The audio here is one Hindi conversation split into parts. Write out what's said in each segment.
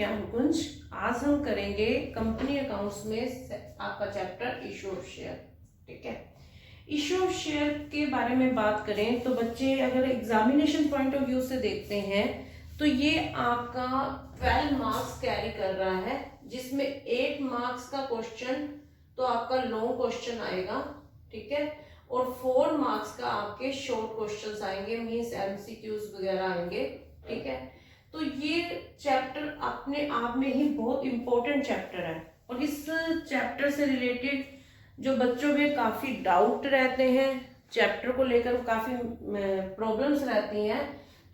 ज्ञान कुंज। आज हम करेंगे कंपनी अकाउंट्स में आपका चैप्टर इशू ऑफ शेयर। ठीक है, इशू ऑफ शेयर के बारे में बात करें तो बच्चे अगर एग्जामिनेशन पॉइंट ऑफ व्यू से देखते हैं तो ये आपका 12 मार्क्स कैरी कर रहा है, जिसमें 8 मार्क्स का क्वेश्चन तो आपका लॉन्ग क्वेश्चन आएगा। ठीक है, और 4 मार्क्स का आपके शॉर्ट क्वेश्चंस आएंगे, मींस एमसीक्यूज वगैरह आएंगे। ठीक है, तो ये चैप्टर अपने आप में ही बहुत इंपॉर्टेंट चैप्टर है और इस चैप्टर से रिलेटेड जो बच्चों में काफी डाउट रहते हैं, चैप्टर को लेकर काफी प्रॉब्लम्स रहती हैं,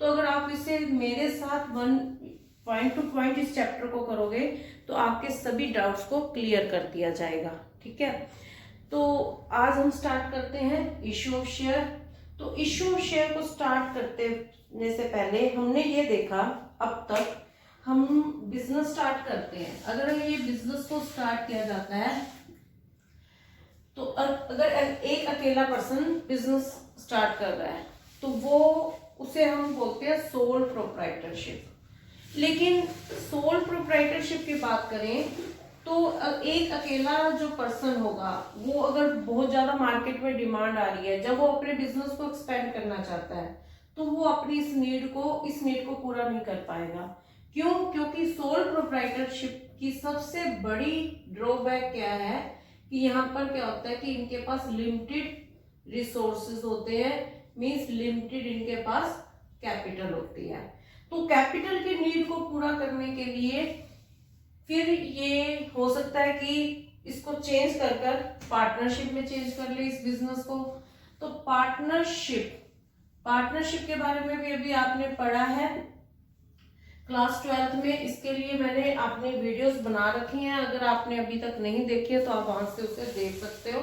तो अगर आप इसे मेरे साथ पॉइंट टू पॉइंट इस चैप्टर को करोगे तो आपके सभी डाउट्स को क्लियर कर दिया जाएगा। ठीक है, तो आज हम स्टार्ट करते हैं इशू ऑफ शेयर। तो इशू ऑफ शेयर को स्टार्ट करने से पहले हमने ये देखा, अब तक हम बिजनेस स्टार्ट करते हैं। अगर ये बिजनेस को स्टार्ट किया जाता है तो अगर एक अकेला पर्सन बिजनेस स्टार्ट कर रहा है तो वो उसे हम बोलते हैं सोल प्रोप्राइटरशिप। लेकिन सोल प्रोप्राइटरशिप की बात करें तो एक अकेला जो पर्सन होगा वो अगर बहुत ज्यादा मार्केट में डिमांड आ रही है, जब वो अपने बिजनेस को एक्सपेंड करना चाहता है तो वो अपनी इस नीड को पूरा नहीं कर पाएगा। क्यों? क्योंकि सोल प्रोप्राइटरशिप की सबसे बड़ी ड्रॉबैक क्या है कि यहाँ पर क्या होता है कि इनके पास लिमिटेड रिसोर्सेज होते हैं, मींस लिमिटेड इनके पास कैपिटल होती है। तो कैपिटल की नीड को पूरा करने के लिए फिर ये हो सकता है कि इसको चेंज कर पार्टनरशिप में चेंज कर ले इस बिजनेस को। तो पार्टनरशिप के बारे में भी अभी आपने पढ़ा है क्लास 12th में। इसके लिए मैंने अपने वीडियोस बना रखी हैं, अगर आपने अभी तक नहीं देखी है तो आप वहां से उसे देख सकते हो।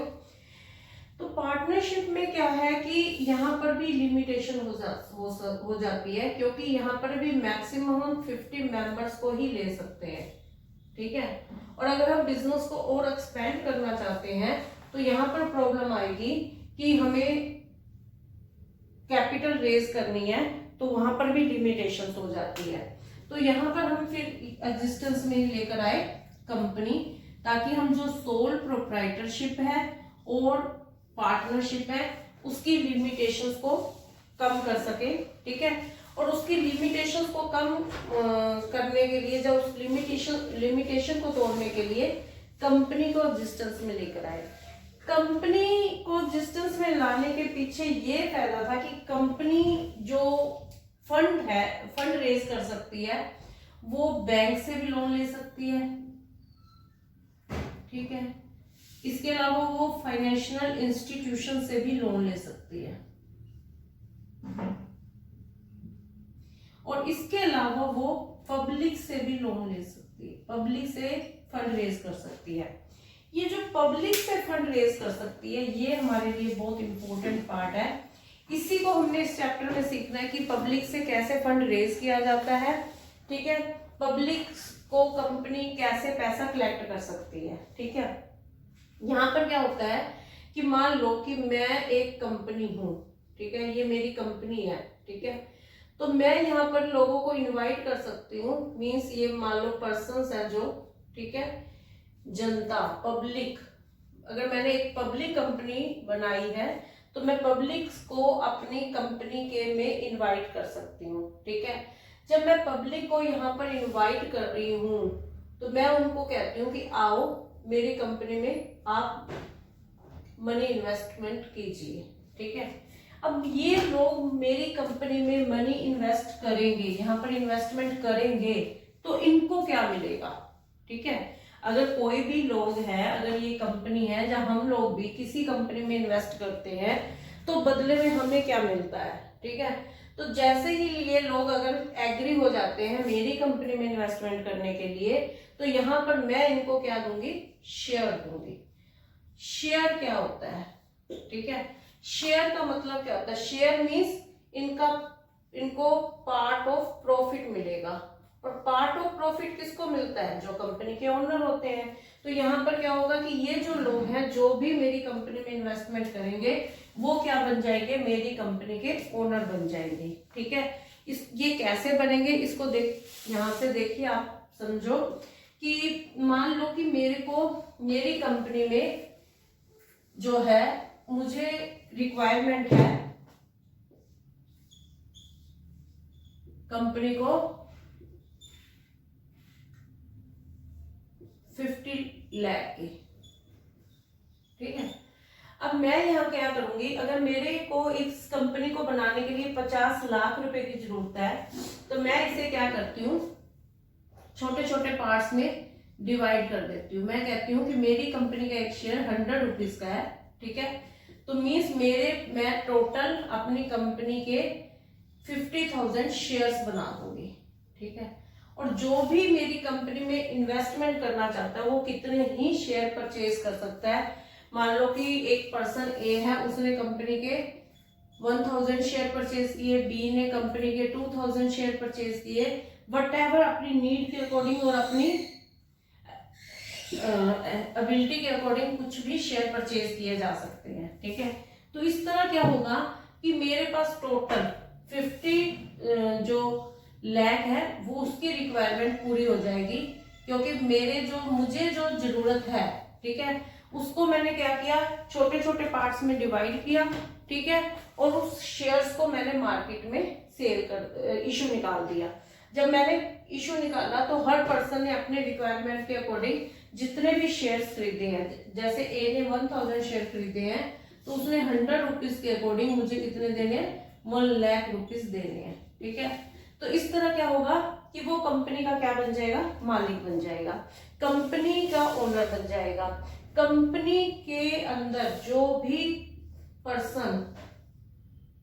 तो पार्टनरशिप में क्या है कि यहाँ पर भी लिमिटेशन हो जाती है, क्योंकि यहाँ पर भी मैक्सिमम 50 मेंबर्स को ही ले सकते हैं। ठीक है, और अगर हम बिजनेस को और एक्सपेंड करना चाहते हैं तो यहाँ पर प्रॉब्लम आएगी कि हमें कैपिटल रेज करनी है, तो वहां पर भी लिमिटेशंस हो जाती है। तो यहाँ पर हम फिर एग्जिस्टेंस में लेकर आए कंपनी, ताकि हम जो सोल प्रोप्राइटरशिप है और पार्टनरशिप है उसकी लिमिटेशंस को कम कर सके। ठीक है, और उसकी लिमिटेशंस को कम करने के लिए, जब उस लिमिटेशन को तोड़ने के लिए कंपनी को एग्जिस्टेंस में लेकर आए। कंपनी को एग्जिस्टेंस में लाने के पीछे ये फायदा था कि कंपनी जो फंड रेज कर सकती है, वो बैंक से भी लोन ले सकती है। ठीक है, इसके अलावा वो फाइनेंशियल इंस्टीट्यूशन से भी लोन ले सकती है, और इसके अलावा वो पब्लिक से भी लोन ले सकती है, पब्लिक से फंड रेज कर सकती है। ये जो पब्लिक से फंड रेज कर सकती है, ये हमारे लिए बहुत इंपॉर्टेंट पार्ट है। इसी को हमने इस चैप्टर में सीखना है कि पब्लिक से कैसे फंड रेज किया जाता है। ठीक है, पब्लिक को कंपनी कैसे पैसा कलेक्ट कर सकती है। ठीक है, यहाँ पर क्या होता है कि मान लो कि मैं एक कंपनी हूँ, ठीक है, ये मेरी कंपनी है। ठीक है, तो मैं यहाँ पर लोगों को इनवाइट कर सकती हूँ, मीन्स ये मान लो पर्सन्स है जो, ठीक है, जनता, पब्लिक। अगर मैंने एक पब्लिक कंपनी बनाई है तो मैं पब्लिक को अपनी कंपनी के में इनवाइट कर सकती हूँ। ठीक है, जब मैं पब्लिक को यहाँ पर इनवाइट कर रही हूँ तो मैं उनको कहती हूँ कि आओ मेरी कंपनी में आप मनी इन्वेस्टमेंट कीजिए। ठीक है, अब ये लोग मेरी कंपनी में मनी इन्वेस्ट करेंगे, यहाँ पर इन्वेस्टमेंट करेंगे, तो इनको क्या मिलेगा? ठीक है, अगर कोई भी लोग है, अगर ये कंपनी है जहां हम लोग भी किसी कंपनी में इन्वेस्ट करते हैं तो बदले में हमें क्या मिलता है? ठीक है, तो जैसे ही ये लोग अगर एग्री हो जाते हैं मेरी कंपनी में इन्वेस्टमेंट करने के लिए, तो यहाँ पर मैं इनको क्या दूंगी? शेयर दूंगी। शेयर क्या होता है? ठीक है, शेयर का मतलब क्या होता है? शेयर मीन्स इनको पार्ट ऑफ प्रॉफिट मिलेगा, और पार्ट ऑफ प्रॉफिट किसको मिलता है? जो कंपनी के ओनर होते हैं। तो यहाँ पर क्या होगा कि ये जो लोग हैं जो भी मेरी कंपनी में इन्वेस्टमेंट करेंगे वो क्या बन जाएंगे? मेरी कंपनी के ओनर बन जाएंगे। ठीक है, ये कैसे बनेंगे इसको यहाँ से देखिए आप समझो कि मान लो कि मेरी कंपनी में जो है मुझे रिक्वायरमेंट है कंपनी को 50 लाख की, ठीक है। अब मैं यहाँ क्या करूंगी, अगर मेरे को इस कंपनी को बनाने के लिए 50 लाख रुपए की जरूरत है तो मैं इसे क्या करती हूँ, छोटे छोटे पार्ट्स में डिवाइड कर देती हूँ। मैं कहती हूँ कि मेरी कंपनी का एक शेयर 100 रुपीज का है, ठीक है। तो मीन्स मैं टोटल अपनी कंपनी के 50,000 शेयर्स बना दूंगी, ठीक है। और जो भी मेरी कंपनी में इन्वेस्टमेंट करना चाहता है वो कितने ही शेयर परचेज कर सकता है। मान लो कि एक पर्सन ए है, उसने कंपनी के 1000 शेयर परचेज किए, बी ने कंपनी के 2000 शेयर परचेज किए, वटएवर अपनी नीड के अकॉर्डिंग और अपनी एबिलिटी के अकॉर्डिंग कुछ भी शेयर परचेज किए जा सकते हैं, ठीक है। तो इस तरह क्या होगा कि मेरे पास टोटल 50 जो लाख है वो उसकी रिक्वायरमेंट पूरी हो जाएगी, क्योंकि मुझे जो जरूरत है, ठीक है, उसको मैंने क्या किया, छोटे छोटे पार्ट्स में डिवाइड किया, ठीक है। और उस शेयर्स को मैंने मार्केट में इशू निकाल दिया। जब मैंने इशू निकाला तो हर पर्सन ने अपने रिक्वायरमेंट के अकॉर्डिंग जितने भी शेयर्स खरीदे हैं, जैसे ए ने 1000 शेयर खरीदे हैं तो उसने 100 रुपीज के अकॉर्डिंग मुझे कितने देने हैं, 1 लाख रुपीज देने हैं, ठीक है। तो इस तरह क्या होगा कि वो कंपनी का क्या बन जाएगा, मालिक बन जाएगा, कंपनी का ओनर बन जाएगा। कंपनी के अंदर जो भी पर्सन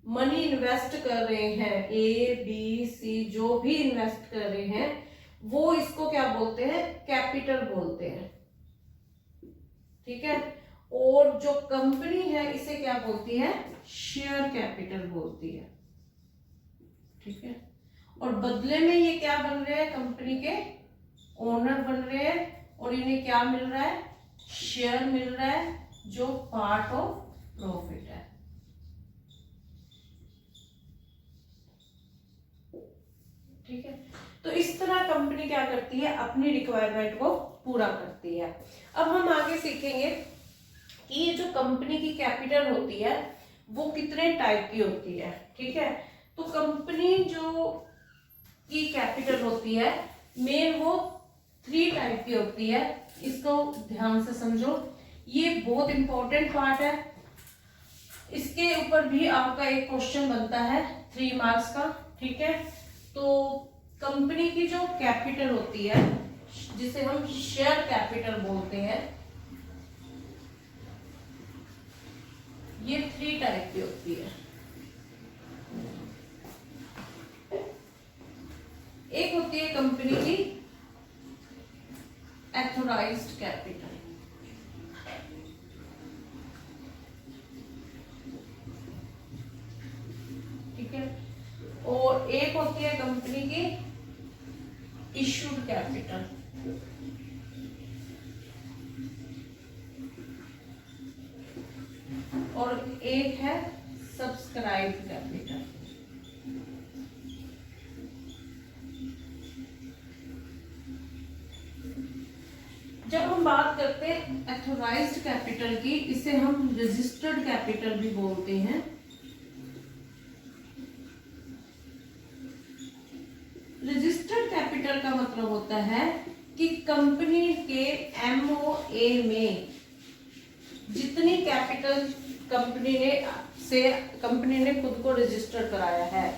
मनी इन्वेस्ट कर रहे हैं, ए बी सी जो भी इन्वेस्ट कर रहे हैं, वो इसको क्या बोलते हैं, कैपिटल बोलते हैं, ठीक है। और जो कंपनी है इसे क्या बोलती है, शेयर कैपिटल बोलती है, ठीक है। और बदले में ये क्या बन रहे हैं, कंपनी के ओनर बन रहे हैं, और इन्हें क्या मिल रहा है, शेयर मिल रहा है जो पार्ट ऑफ प्रॉफिट है, ठीक है। तो इस तरह कंपनी क्या करती है, अपनी रिक्वायरमेंट को पूरा करती है। अब हम आगे सीखेंगे कि ये जो कंपनी की कैपिटल होती है वो कितने टाइप की होती है, ठीक है। तो कंपनी जो की कैपिटल होती है मेन वो 3 टाइप की होती है। इसको ध्यान से समझो, ये बहुत इंपॉर्टेंट पार्ट है। इसके ऊपर भी आपका एक क्वेश्चन बनता है 3 मार्क्स का, ठीक है। तो कंपनी की जो कैपिटल होती है जिसे हम शेयर कैपिटल बोलते हैं, ये 3 टाइप की होती है। एक होती है कंपनी की ऑथराइज्ड कैपिटल, ठीक है। और एक होती है कंपनी की इशूड कैपिटल, और एक है सब्सक्राइब्ड कैपिटल। जब हम बात करते हैं ऑथराइज्ड कैपिटल की, इसे हम रजिस्टर्ड कैपिटल भी बोलते हैं। रजिस्टर्ड कैपिटल का मतलब होता है कि कंपनी के MOA में जितनी कैपिटल कंपनी ने खुद को रजिस्टर कराया है,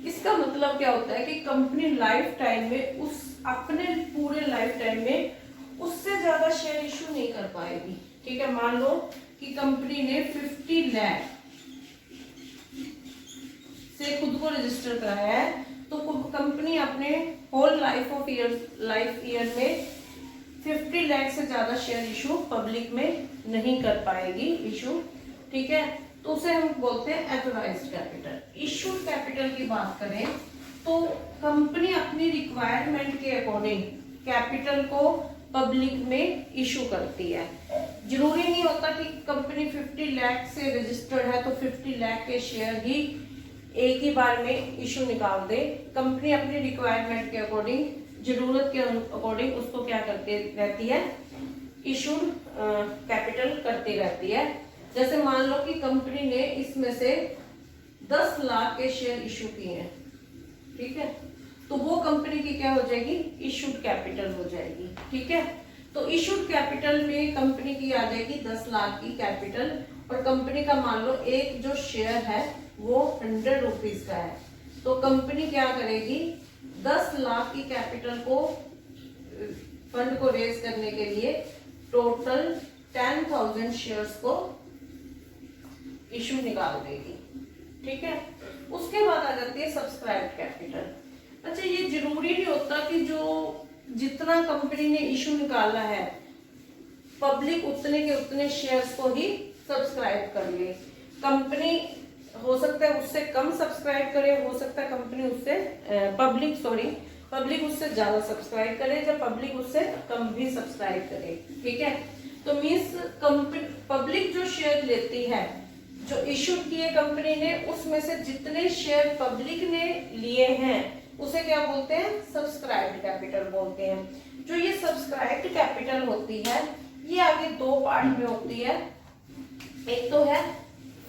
इसका मतलब क्या होता है कि कंपनी लाइफ टाइम में अपने पूरे लाइफ टाइम में उससे ज्यादा शेयर इशू नहीं कर पाएगी, ठीक है। मान लो कि कंपनी ने 50 लाख से खुद को रजिस्टर कराया है, तो कंपनी अपने होल लाइफ ईयर में 50 लाख से ज्यादा शेयर इशू पब्लिक में नहीं कर पाएगी इशू, ठीक है। तो उसे हम बोलते हैं ऑथराइज्ड कैपिटल। इशूड कैपिटल की बात करें तो कंपनी अपनी रिक्वायरमेंट के अकॉर्डिंग कैपिटल को पब्लिक में इशू करती है। जरूरी नहीं होता कि कंपनी 50 लाख से रजिस्टर्ड है तो 50 लाख के शेयर ही एक ही बार में इशू निकाल दे। कंपनी अपनी रिक्वायरमेंट के अकॉर्डिंग जरूरत के अकॉर्डिंग उसको क्या करते रहती है, इशूड कैपिटल करती रहती है। जैसे मान लो कि कंपनी ने इसमें से 10 लाख के शेयर इशू किए हैं, ठीक है, तो वो कंपनी की क्या हो जाएगी, इशूड कैपिटल हो जाएगी। ठीक है, तो इशूड कैपिटल में कंपनी की आ जाएगी 10 लाख की कैपिटल, और कंपनी का मान लो एक जो शेयर है वो 100 रुपीज का है, तो कंपनी क्या करेगी, 10 लाख की कैपिटल को फंड को रेज करने के लिए टोटल 10,000 शेयर्स को इशू निकाल देगी। ठीक है, उसके बाद आ जाती है सब्सक्राइब्ड कैपिटल। अच्छा, ये जरूरी नहीं होता कि जो जितना कंपनी ने इशू निकाला है पब्लिक उतने के उतने शेयर्स को ही सब्सक्राइब कर ले। कंपनी हो सकता है उससे कम सब्सक्राइब करे, हो सकता है कंपनी उससे पब्लिक उससे ज्यादा सब्सक्राइब करे, जब पब्लिक उससे कम भी सब्सक्राइब करे। ठीक है, तो मीन्स पब्लिक जो शेयर लेती है, जो इशू किए कंपनी ने, उसमें से जितने शेयर पब्लिक ने लिए हैं उसे क्या बोलते हैं, सब्सक्राइब्ड कैपिटल बोलते हैं। जो ये सब्सक्राइब्ड कैपिटल होती है ये आगे दो पार्ट में होती है। एक तो है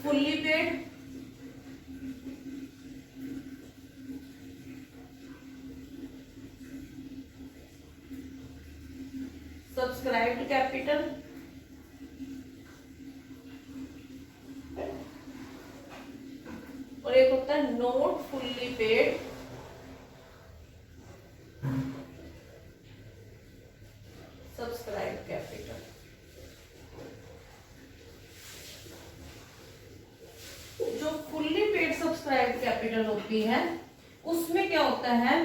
फुल्ली पेड, सब्सक्राइब्ड कैपिटल, और एक होता है not fully paid subscribed capital. जो फुल्ली पेड सब्सक्राइब्ड कैपिटल होती है उसमें क्या होता है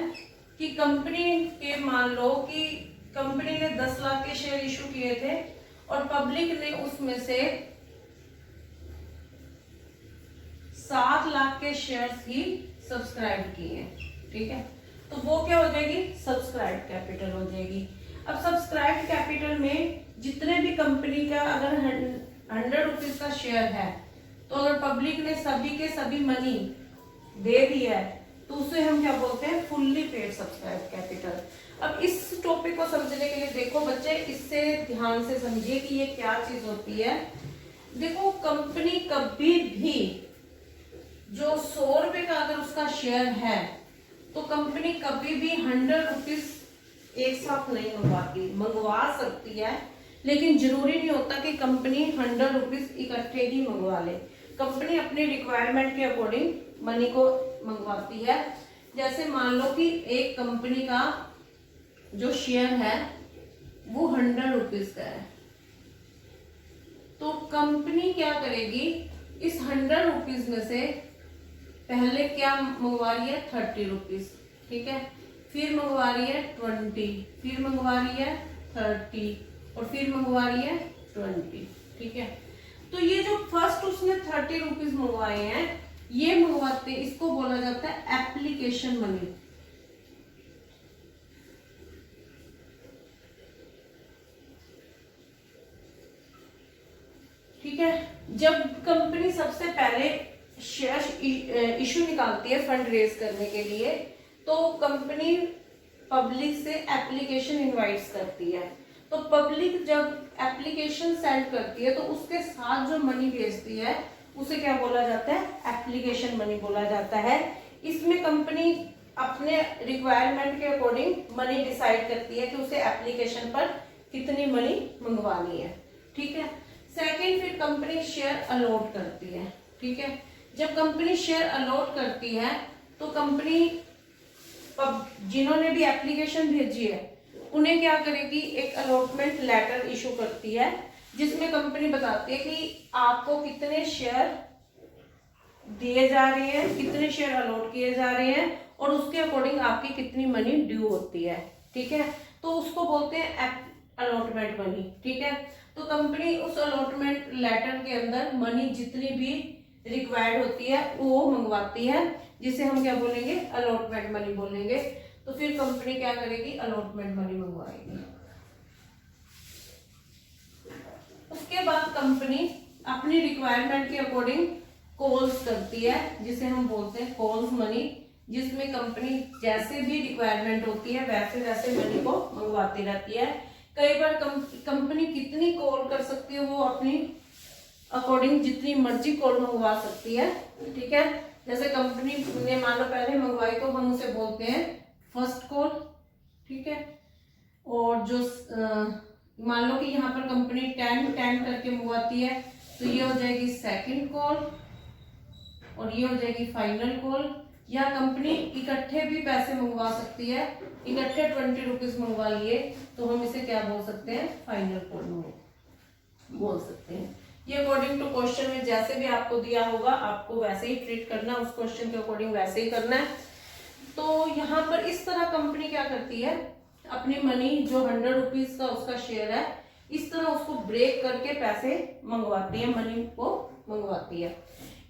कि कंपनी के, मान लो कि कंपनी ने 10 लाख के शेयर इशू किए थे और पब्लिक ने उसमें से 7 लाख के शेयर्स ही सब्सक्राइब किए। ठीक है, तो वो क्या हो जाएगी, सब्सक्राइब कैपिटल हो जाएगी। अब सब्सक्राइब कैपिटल में जितने भी कंपनी का अगर 100 रुपीज का शेयर है, तो अगर पब्लिक ने सभी के सभी मनी दे दिया है तो उसे हम क्या बोलते हैं, फुल्ली पेड सब्सक्राइब कैपिटल। अब इस टॉपिक को समझने के लिए देखो बच्चे, इससे ध्यान से समझिए कि ये क्या चीज होती है। देखो, कंपनी कभी भी जो 100 रुपए का अगर उसका शेयर है तो कंपनी कभी भी 100 रुपीज एक साथ नहीं मंगवाती, मंगवा सकती है, लेकिन जरूरी नहीं होता कि कंपनी 100 रुपीज इकट्ठे ही मंगवा ले। कंपनी अपनी रिक्वायरमेंट के अकॉर्डिंग मनी को मंगवाती है। जैसे मान लो कि एक कंपनी का जो शेयर है वो 100 रुपीज का है, तो कंपनी क्या करेगी, इस 100 रुपीज में से पहले क्या मंगवा रही है, 30 रुपीज। ठीक है, फिर मंगवा रही है 20, फिर मंगवा रही है 30, और फिर मंगवा रही है 20। ठीक है, तो ये जो फर्स्ट उसने 30 रुपीज मंगवाए हैं, ये मंगवाते, इसको बोला जाता है एप्लीकेशन मनी। ठीक है, जब कंपनी सबसे पहले शेयर इशू निकालती है फंड रेज करने के लिए, तो कंपनी पब्लिक से एप्लीकेशन इनवाइट्स करती है। तो पब्लिक जब एप्लीकेशन सेंड करती है तो उसके साथ जो मनी भेजती है उसे क्या बोला जाता है, एप्लीकेशन मनी बोला जाता है। इसमें कंपनी अपने रिक्वायरमेंट के अकॉर्डिंग मनी डिसाइड करती है कि उसे एप्लीकेशन पर कितनी मनी मंगवानी है। ठीक है, सेकंड, फिर कंपनी शेयर अलॉट करती है। ठीक है, जब कंपनी शेयर अलॉट करती है तो कंपनी जिन्होंने भी एप्लीकेशन भेजी है उन्हें क्या करेगी, एक अलॉटमेंट लेटर इशू करती है, जिसमें कंपनी बताती है कि आपको कितने शेयर दिए जा रहे हैं, कितने शेयर अलॉट किए जा रहे हैं, और उसके अकॉर्डिंग आपकी कितनी मनी ड्यू होती है। ठीक है, तो उसको बोलते हैं अलॉटमेंट मनी। ठीक है, तो कंपनी उस अलॉटमेंट लेटर के अंदर मनी जितनी भी रिक्वायर्ड होती है वो मंगवाती है, जिसे हम क्या बोलेंगे, अलॉटमेंट मनी बोलेंगे। तो फिर कंपनी क्या करेगी, अलॉटमेंट मनी मंगवाएगी। उसके बाद कंपनी अपनी रिक्वायरमेंट के अकॉर्डिंग कॉल्स करती है, जिसे हम बोलते हैं कॉल्स मनी, जिसमें कंपनी जैसे भी रिक्वायरमेंट होती है वैसे वैसे मनी को मंगवाती रहती है। कई बार कंपनी कितनी कॉल कर सकती है, वो अपनी अकॉर्डिंग जितनी मर्जी कॉल मंगवा सकती है, ठीक है। जैसे कंपनी ने मान लो पहले मंगवाई तो हम उसे बोलते हैं फर्स्ट कॉल, ठीक है। और जो मान लो कि यहाँ पर कंपनी 10 करके मंगवाती है तो ये हो जाएगी सेकंड कॉल और ये हो जाएगी फाइनल कॉल। या कंपनी इकट्ठे भी पैसे मंगवा सकती है, इकट्ठे 20 रुपीज मंगवा लिए तो हम इसे क्या बोल सकते हैं, फाइनल कॉल बोल सकते हैं। ये अकॉर्डिंग टू क्वेश्चन में जैसे भी आपको दिया होगा आपको वैसे ही ट्रीट करना, उस क्वेश्चन के अकॉर्डिंग वैसे ही करना है। तो यहाँ पर इस तरह कंपनी क्या करती है, अपनी मनी जो 100 रुपीज का उसका शेयर है, इस तरह उसको ब्रेक करके पैसे मंगवाती है, मनी को मंगवाती है।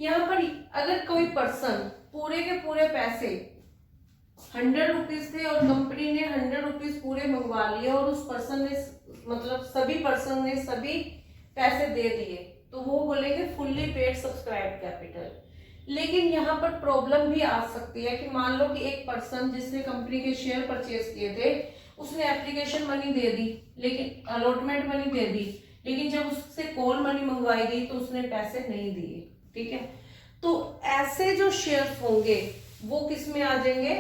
यहाँ पर अगर कोई पर्सन पूरे के पूरे पैसे 100 रुपीज थे और कंपनी ने 100 रुपीज पूरे मंगवा लिए और उस पर्सन ने मतलब सभी पर्सन ने सभी पैसे दे दिए तो वो बोलेंगे फुल्ली पेड सब्सक्राइब कैपिटल। लेकिन यहाँ पर प्रॉब्लम भी आ सकती है कि मान लो कि एक पर्सन जिसने कंपनी के शेयर परचेज किए थे उसने एप्लीकेशन मनी दे दी, लेकिन अलॉटमेंट मनी दे दी, लेकिन जब उससे कॉल मनी मंगवाई गई तो उसने पैसे नहीं दिए, ठीक है। तो ऐसे जो शेयर्स होंगे वो किस में आ जाएंगे,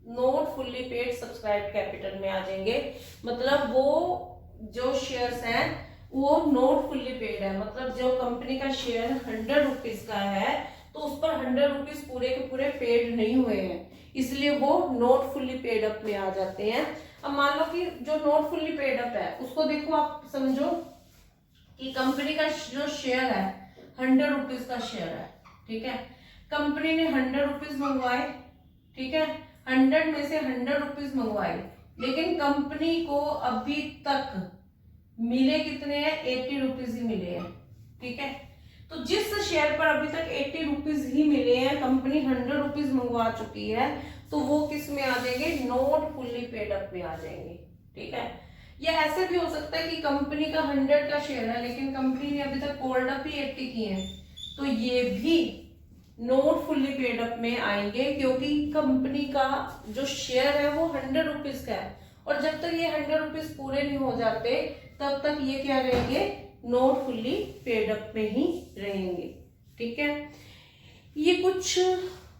not fully paid subscribe capital में आ जाएंगे। मतलब वो जो शेयर्स हैं वो नॉट फुल्ली पेड है, मतलब जो कंपनी का शेयर 100 रुपीज का है तो उस पर 100 रुपीज पूरे के पूरे पेड नहीं हुए हैं, इसलिए वो नॉट फुल्ली पेड अप में आ जाते हैं। अब मान लो कि जो नॉट फुल्ली पेड अप है उसको देखो, आप समझो कि कंपनी का जो शेयर है 100 रुपीज का शेयर है, ठीक है। कंपनी ने 100 रुपीज मंगवाए, ठीक है, 100 में से 100 रुपीज मंगवाए, लेकिन कंपनी को अभी तक मिले कितने हैं, 80 रुपीज ही मिले हैं, ठीक है। तो जिस शेयर पर अभी तक 80 रुपीज ही मिले हैं, कंपनी 100 रुपीज मंगवा चुकी है, तो वो किस में आ जाएंगे, नॉट फुल्ली पेड अप में आ जाएंगे, ठीक है। या ऐसे भी हो सकता है कि कंपनी का 100 का शेयर है लेकिन कंपनी ने अभी तक कॉल्ड अप ही 80 किए हैं, तो ये भी नॉट फुल्ली पेड अप में आएंगे, क्योंकि कंपनी का जो शेयर है वो 100 रुपीज का है और जब तक ये 100 रुपीज पूरे नहीं हो जाते तब तक ये क्या रहेंगे, नॉट फुल्ली पेड अप में ही रहेंगे, ठीक है। ये कुछ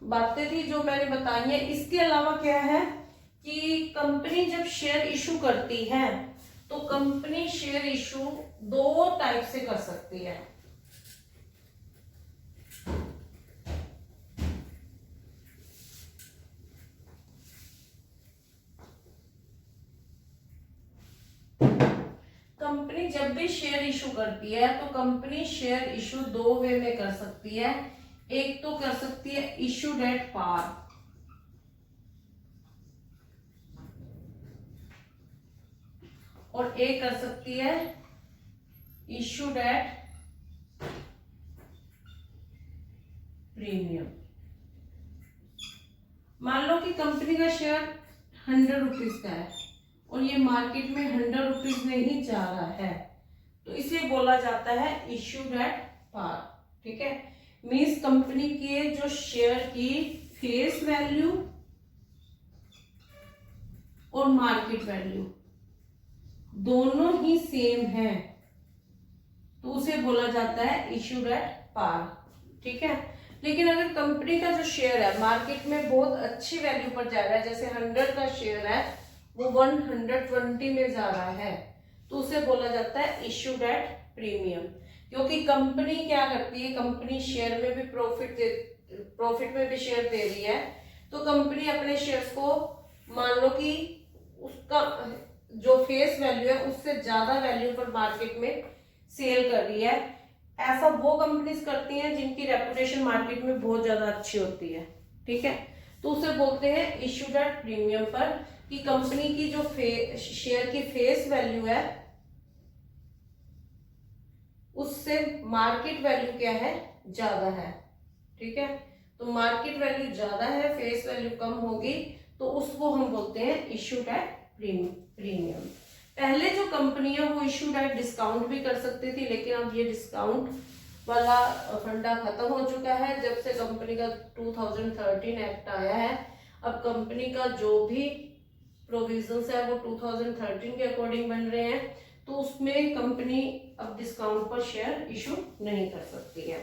बातें थी जो मैंने बताई है। इसके अलावा क्या है कि कंपनी जब शेयर इशू करती है तो कंपनी शेयर इशू 2 टाइप से कर सकती है। कंपनी जब भी शेयर इशू करती है तो कंपनी शेयर इशू 2 वे में कर सकती है। एक तो कर सकती है इशूड एट पार, और एक कर सकती है इशूड एट प्रीमियम। मान लो कि कंपनी का शेयर 100 रुपीज का है और ये मार्केट में 100 रुपीज में ही जा रहा है, तो इसे बोला जाता है इशूड एट पार, ठीक है। मींस कंपनी के जो शेयर की फेस वैल्यू और मार्केट वैल्यू दोनों ही सेम है तो उसे बोला जाता है इशूड एट पार, ठीक है। लेकिन अगर कंपनी का जो शेयर है मार्केट में बहुत अच्छी वैल्यू पर जा रहा है, जैसे 100 का शेयर है वो 120 में जा रहा है, तो उसे बोला जाता है इशूड एट प्रीमियम। क्योंकि कंपनी क्या करती है, कंपनी शेयर में भी प्रॉफिट में भी शेयर दे रही है, तो कंपनी अपने शेयर्स को मान लो कि उसका जो फेस वैल्यू है उससे ज्यादा वैल्यू पर मार्केट में सेल कर रही है। ऐसा वो कंपनीज करती हैं जिनकी रेपुटेशन मार्केट में बहुत ज्यादा अच्छी होती है, ठीक है। तो उसे बोलते हैं इशूड एट प्रीमियम पर, कि कंपनी की जो शेयर की फेस वैल्यू है उससे मार्केट वैल्यू क्या है, ज्यादा है, ठीक है। तो मार्केट वैल्यू ज्यादा है, फेस वैल्यू कम होगी, तो उसको हम बोलते हैं इशूड एट प्रीमियम। पहले जो कंपनी है वो इशूड एट डिस्काउंट भी कर सकती थी, लेकिन अब ये डिस्काउंट वाला फंडा खत्म हो चुका है जब से कंपनी का 2013 एक्ट आया है। अब कंपनी का जो भी प्रोविजंस है वो 2013 के अकॉर्डिंग बन रहे हैं, तो उसमें कंपनी अब डिस्काउंट पर शेयर इशू नहीं कर सकती है।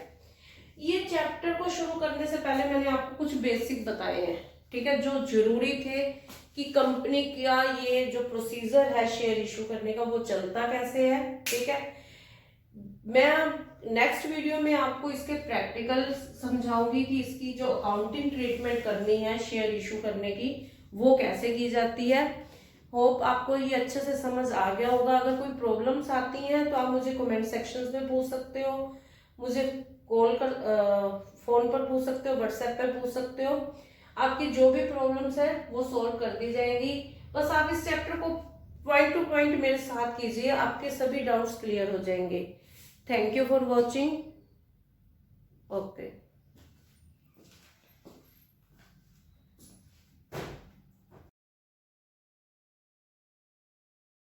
ये चैप्टर को शुरू करने से पहले मैंने आपको कुछ बेसिक बताए हैं, ठीक है, जो जरूरी थे कि कंपनी का ये जो प्रोसीजर है शेयर इशू करने का वो चलता कैसे है। ठीक है, मैं नेक्स्ट वीडियो में आपको इसके प्रैक्टिकल समझाऊंगी कि इसकी जो अकाउंटिंग ट्रीटमेंट करनी है शेयर इशू करने की वो कैसे की जाती है। होप आपको ये अच्छे से समझ आ गया होगा। अगर कोई प्रॉब्लम्स आती हैं तो आप मुझे कमेंट सेक्शंस में पूछ सकते हो, मुझे कॉल कर फोन पर पूछ सकते हो, व्हाट्सएप पर पूछ सकते हो। आपकी जो भी प्रॉब्लम्स है वो सॉल्व कर दी जाएंगी। बस आप इस चैप्टर को पॉइंट टू पॉइंट मेरे साथ कीजिए, आपके सभी डाउट्स क्लियर हो जाएंगे। Thank you for watching. Okay.